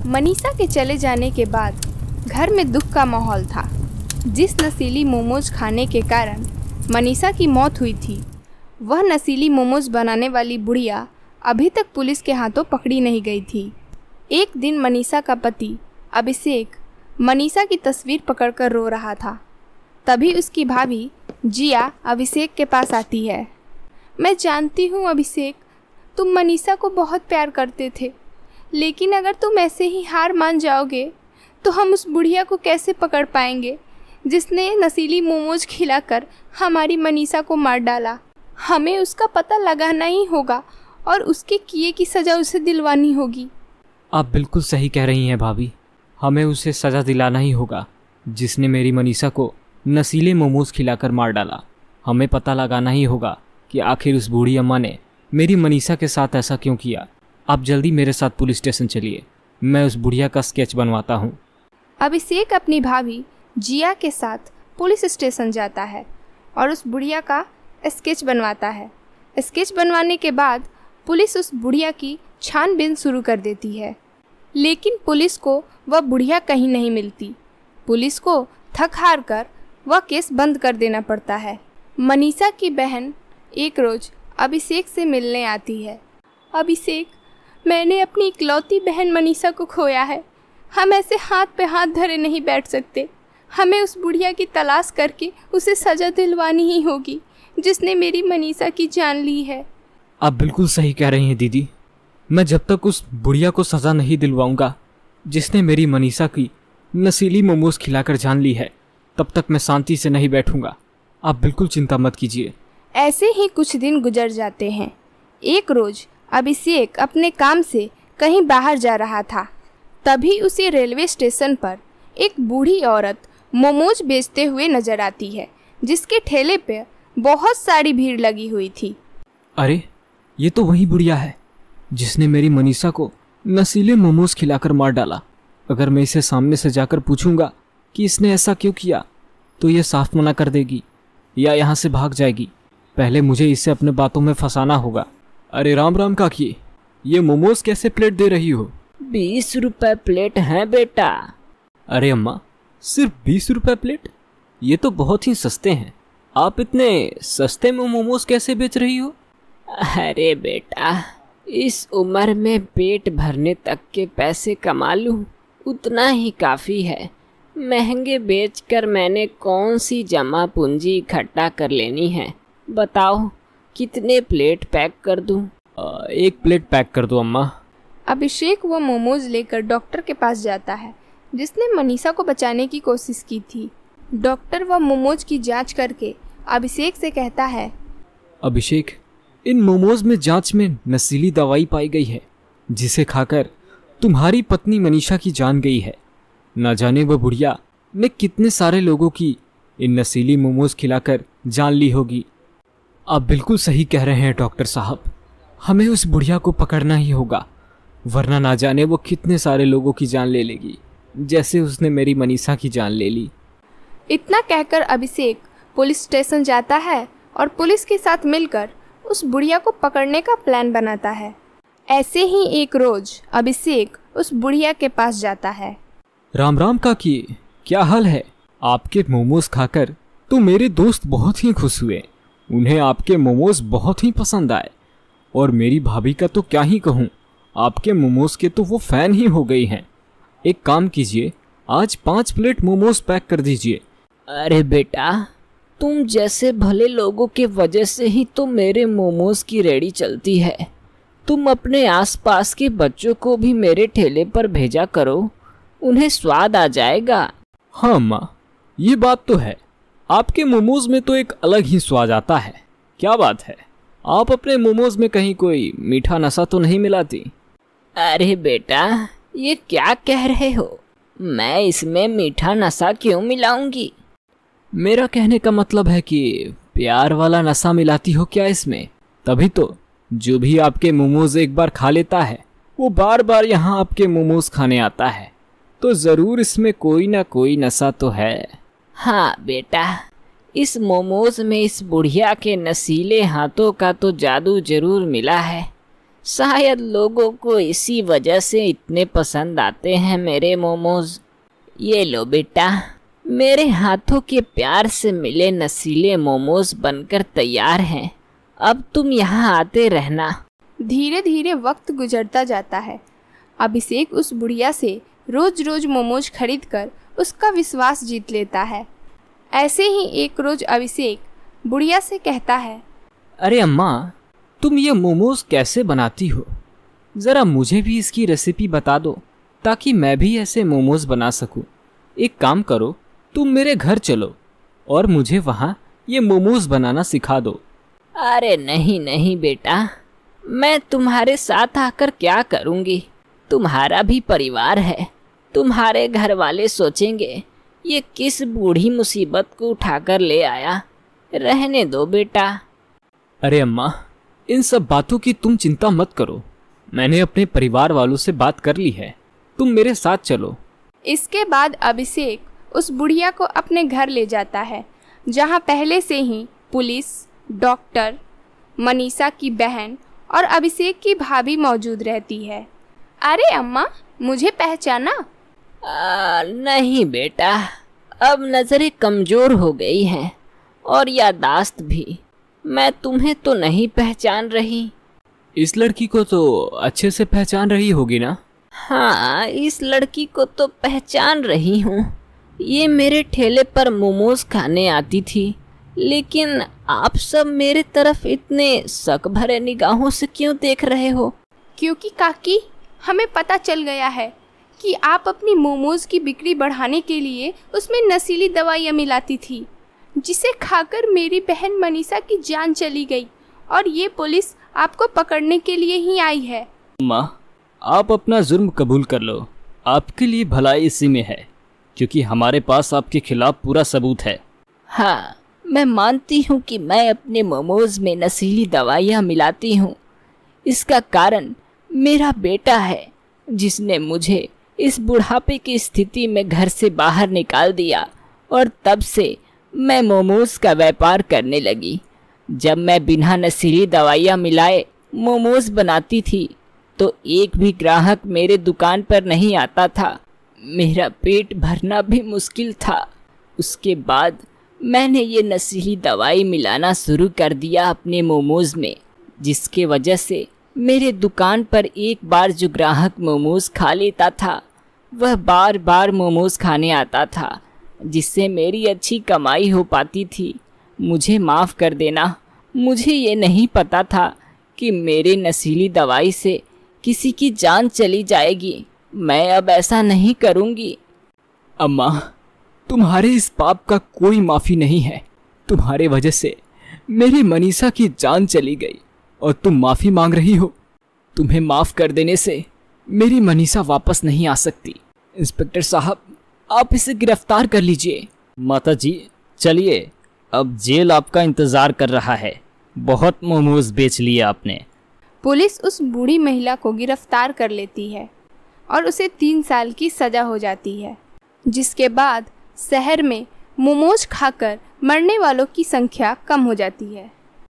मनीषा के चले जाने के बाद घर में दुख का माहौल था। जिस नशीली मोमोज खाने के कारण मनीषा की मौत हुई थी, वह नशीली मोमोज बनाने वाली बुढ़िया अभी तक पुलिस के हाथों पकड़ी नहीं गई थी। एक दिन मनीषा का पति अभिषेक मनीषा की तस्वीर पकड़कर रो रहा था। तभी उसकी भाभी जिया अभिषेक के पास आती है। मैं जानती हूँ अभिषेक, तुम मनीषा को बहुत प्यार करते थे, लेकिन अगर तुम ऐसे ही हार मान जाओगे तो हम उस बुढ़िया को कैसे पकड़ पाएंगे जिसने नशीली मोमोज खिलाकर हमारी मनीषा को मार डाला। हमें उसका पता लगाना ही होगा और उसके किए की सज़ा उसे दिलवानी होगी। आप बिल्कुल सही कह रही हैं भाभी, हमें उसे सज़ा दिलाना ही होगा जिसने मेरी मनीषा को नशीले मोमोज खिलाकर मार डाला। हमें पता लगाना ही होगा कि आखिर उस बूढ़ी अम्मा ने मेरी मनीषा के साथ ऐसा क्यों किया। आप जल्दी मेरे साथ पुलिस स्टेशन चलिए, मैं उस बुढ़िया का स्केच बनवाता हूँ। अभिषेक अपनी भाभी जिया के साथ पुलिस स्टेशन जाता है और उस बुढ़िया का स्केच बनवाता है। स्केच बनवाने के बाद पुलिस उस बुढ़िया की छानबीन शुरू कर देती है, लेकिन पुलिस को वह बुढ़िया कहीं नहीं मिलती। पुलिस को थक हार कर वह केस बंद कर देना पड़ता है। मनीषा की बहन एक रोज़ अभिषेक से मिलने आती है। अभिषेक, मैंने अपनी इकलौती बहन मनीषा को खोया है। हम ऐसे हाथ पे हाथ धरे नहीं बैठ सकते। हमें उस बुढ़िया की तलाश करके उसे सज़ा दिलवानी ही होगी जिसने मेरी मनीषा की जान ली है। आप बिल्कुल सही कह रही हैं दीदी, मैं जब तक उस बुढ़िया को सज़ा नहीं दिलवाऊंगा जिसने मेरी मनीषा की नशीली मोमोज खिलाकर जान ली है, तब तक मैं शांति से नहीं बैठूंगा। आप बिल्कुल चिंता मत कीजिए। ऐसे ही कुछ दिन गुजर जाते हैं। एक रोज़ अभिषेक अपने काम से कहीं बाहर जा रहा था। तभी उसे रेलवे स्टेशन पर एक बूढ़ी औरत मोमोज बेचते हुए नजर आती है, जिसके ठेले पे बहुत सारी भीड़ लगी हुई थी। अरे, ये तो वही बुढ़िया है जिसने मेरी मनीषा को नशीले मोमोज खिलाकर मार डाला। अगर मैं इसे सामने से जाकर पूछूंगा कि इसने ऐसा क्यों किया तो ये साफ मना कर देगी या यहाँ से भाग जाएगी। पहले मुझे इसे अपने बातों में फंसाना होगा। अरे राम राम काकी, ये मोमोज कैसे प्लेट दे रही हो? 20 रुपए प्लेट है बेटा। अरे अम्मा, सिर्फ 20 रुपए प्लेट? ये तो बहुत ही सस्ते हैं। आप इतने सस्ते में मोमोज कैसे बेच रही हो? अरे बेटा, इस उम्र में पेट भरने तक के पैसे कमा लूं उतना ही काफ़ी है। महंगे बेचकर मैंने कौन सी जमा पूंजी इकट्ठा कर लेनी है? बताओ कितने प्लेट पैक कर दूं? 1 प्लेट पैक कर दो अम्मा। अभिषेक वो मोमोज लेकर डॉक्टर के पास जाता है जिसने मनीषा को बचाने की कोशिश की थी। डॉक्टर वह मोमोज की जांच करके अभिषेक से कहता है, अभिषेक, इन मोमोज में जांच में नशीली दवाई पाई गई है जिसे खाकर तुम्हारी पत्नी मनीषा की जान गई है। न जाने वह बुढ़िया ने कितने सारे लोगों की इन नशीली मोमोज खिलाकर जान ली होगी। आप बिल्कुल सही कह रहे हैं डॉक्टर साहब, हमें उस बुढ़िया को पकड़ना ही होगा, वरना ना जाने वो कितने सारे लोगों की जान ले लेगी जैसे उसने मेरी मनीषा की जान ले ली। इतना कहकर अभिषेक पुलिस स्टेशन जाता है और पुलिस के साथ मिलकर उस बुढ़िया को पकड़ने का प्लान बनाता है। ऐसे ही एक रोज अभिषेक उस बुढ़िया के पास जाता है। राम राम काकी, क्या हाल है? आपके मोमोज खाकर तो मेरे दोस्त बहुत ही खुश हुए। उन्हें आपके मोमोज बहुत ही पसंद आए और मेरी भाभी का तो क्या ही कहूँ, आपके मोमोज के तो वो फैन ही हो गई हैं। एक काम कीजिए, आज 5 प्लेट मोमोज पैक कर दीजिए। अरे बेटा, तुम जैसे भले लोगों के वजह से ही तो मेरे मोमोज की रेडी चलती है। तुम अपने आसपास के बच्चों को भी मेरे ठेले पर भेजा करो, उन्हें स्वाद आ जाएगा। हाँ माँ, ये बात तो है। आपके मोमोज में तो एक अलग ही स्वाद आता है। क्या बात है, आप अपने मोमोज में कहीं कोई मीठा नशा तो नहीं मिलाती? अरे बेटा, ये क्या कह रहे हो? मैं इसमें मीठा नशा क्यों मिलाऊंगी? मेरा कहने का मतलब है कि प्यार वाला नशा मिलाती हो क्या इसमें? तभी तो जो भी आपके मोमोज एक बार खा लेता है वो बार बार यहाँ आपके मोमोज खाने आता है। तो ज़रूर इसमें कोई ना कोई नशा तो है। हाँ बेटा, इस मोमोज में इस बुढ़िया के नशीले हाथों का तो जादू जरूर मिला है। शायद लोगों को इसी वजह से इतने पसंद आते हैं मेरे मोमोज। ये लो बेटा, मेरे हाथों के प्यार से मिले नसीले मोमोज बनकर तैयार हैं। अब तुम यहाँ आते रहना। धीरे धीरे वक्त गुजरता जाता है। अभिषेक उस बुढ़िया से रोज रोज मोमोज खरीद कर उसका विश्वास जीत लेता है। ऐसे ही एक रोज अभिषेक बुढ़िया से कहता है, अरे अम्मा, तुम ये मोमोज कैसे बनाती हो? ज़रा मुझे भी इसकी रेसिपी बता दो ताकि मैं भी ऐसे मोमोज बना सकूं। एक काम करो, तुम मेरे घर चलो और मुझे वहाँ ये मोमोज बनाना सिखा दो। अरे नहीं नहीं बेटा, मैं तुम्हारे साथ आकर क्या करूँगी? तुम्हारा भी परिवार है। तुम्हारे घर वाले सोचेंगे ये किस बूढ़ी मुसीबत को उठाकर ले आया। रहने दो बेटा। अरे अम्मा, इन सब बातों की तुम चिंता मत करो। मैंने अपने परिवार वालों से बात कर ली है। तुम मेरे साथ चलो। इसके बाद अभिषेक उस बुढ़िया को अपने घर ले जाता है, जहाँ पहले से ही पुलिस, डॉक्टर, मनीषा की बहन और अभिषेक की भाभी मौजूद रहती है। अरे अम्मा, मुझे पहचाना? नहीं बेटा, अब नज़रें कमज़ोर हो गई हैं और यादाश्त भी। मैं तुम्हें तो नहीं पहचान रही। इस लड़की को तो अच्छे से पहचान रही होगी ना? हाँ, इस लड़की को तो पहचान रही हूँ। ये मेरे ठेले पर मोमोज खाने आती थी। लेकिन आप सब मेरे तरफ इतने शक भरे निगाहों से क्यों देख रहे हो? क्योंकि काकी, हमें पता चल गया है कि आप अपनी मोमोज की बिक्री बढ़ाने के लिए उसमें नशीली दवाइयाँ मिलाती थी, जिसे खाकर मेरी बहन मनीषा की जान चली गई और ये पुलिस आपको पकड़ने के लिए ही आई है। माँ, आप अपना जुर्म कबूल कर लो। आपके लिए भलाई इसी में है, क्योंकि हमारे पास आपके खिलाफ पूरा सबूत है। हाँ, मैं मानती हूँ कि मैं अपने मोमोज में नशीली दवाइयाँ मिलाती हूँ। इसका कारण मेरा बेटा है, जिसने मुझे इस बुढ़ापे की स्थिति में घर से बाहर निकाल दिया और तब से मैं मोमोज का व्यापार करने लगी। जब मैं बिना नशीली दवाइयाँ मिलाए मोमोज बनाती थी तो एक भी ग्राहक मेरे दुकान पर नहीं आता था। मेरा पेट भरना भी मुश्किल था। उसके बाद मैंने ये नशीली दवाई मिलाना शुरू कर दिया अपने मोमोज में, जिसके वजह से मेरे दुकान पर एक बार जो ग्राहक मोमोज खा लेता था वह बार बार मोमोज खाने आता था, जिससे मेरी अच्छी कमाई हो पाती थी। मुझे माफ़ कर देना। मुझे ये नहीं पता था कि मेरे नशीली दवाई से किसी की जान चली जाएगी। मैं अब ऐसा नहीं करूँगी। अम्मा, तुम्हारे इस पाप का कोई माफ़ी नहीं है। तुम्हारे वजह से मेरी मनीषा की जान चली गई और तुम माफ़ी मांग रही हो। तुम्हें माफ़ कर देने से मेरी मनीषा वापस नहीं आ सकती। इंस्पेक्टर साहब, आप इसे गिरफ्तार कर लीजिए। माता जी, चलिए, अब जेल आपका इंतज़ार कर रहा है। बहुत मोमोज बेच लिए आपने। पुलिस उस बूढ़ी महिला को गिरफ्तार कर लेती है और उसे 3 साल की सज़ा हो जाती है, जिसके बाद शहर में मोमोज खाकर मरने वालों की संख्या कम हो जाती है।